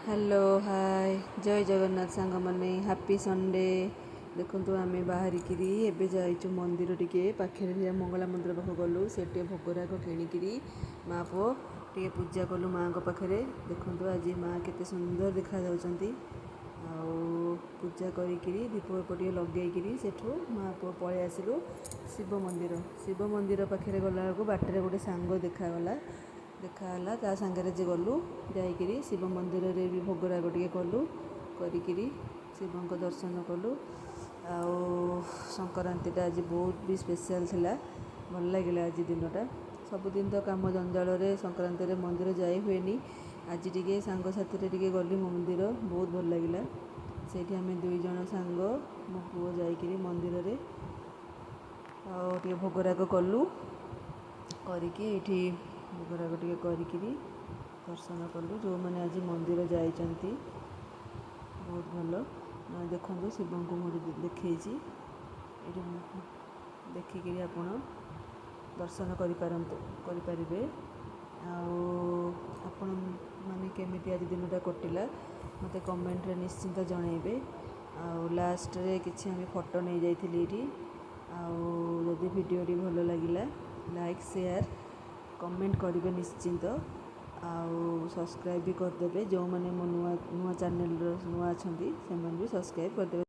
Hello hi जय जगन्नाथ सांग मैंने हैप्पी संडे। देखु आम बाहरिकी एवं जाइचु मंदिर टे पाखे मंगला मंदिर पाख गलु से भोगराग किणिकी माँ पुओ टे पूजा कलु माँ पाखे। देखु आज माँ केते सुंदर देखा जाउछंती। पूजा करी दीप टे लगे सेठू माँ पुओ पलि आसिलु शिव मंदिर पाखे गला बाटर गोटे सांग देखाला ता सांगे जे गलु जाइकिरी शिव मंदिर रे भी भोगराग टे कलु करी शिव दर्शन कलु। संक्रांतिटा आज बहुत भी स्पेशल थिला, भल लगे आज दिनटा। सबुदिन तो काम जंजाल संक्रांति मंदिर जाई हुएनी, आज टिके सांग साथी टिके गली मंदिर बहुत भल लगे। से आम दुई जन सांग मो पुओ जाइकिरी मंदिर रे टे भोगराग कलु करी भोगराग टे करी दर्शन कलु। जो मैंने आज मंदिर जाइचंती बहुत भल देखो शिव को मुझे देखी देखिकी आप दर्शन करें। आपण मैंने केमिटी आज दिनटा कटिला मत कमेंट रे निश्चिंत जनइबे। लास्ट रे किछि आम फोटो नहीं जाइथिली एठी। जदि वीडियोटी भल लगिला लाइक शेयर कमेंट करेंगे निश्चिंत। सब्सक्राइब भी करदे जो मैंने मो नुआ चैनल नुआ अच्छा से भी सब्सक्राइब करदे।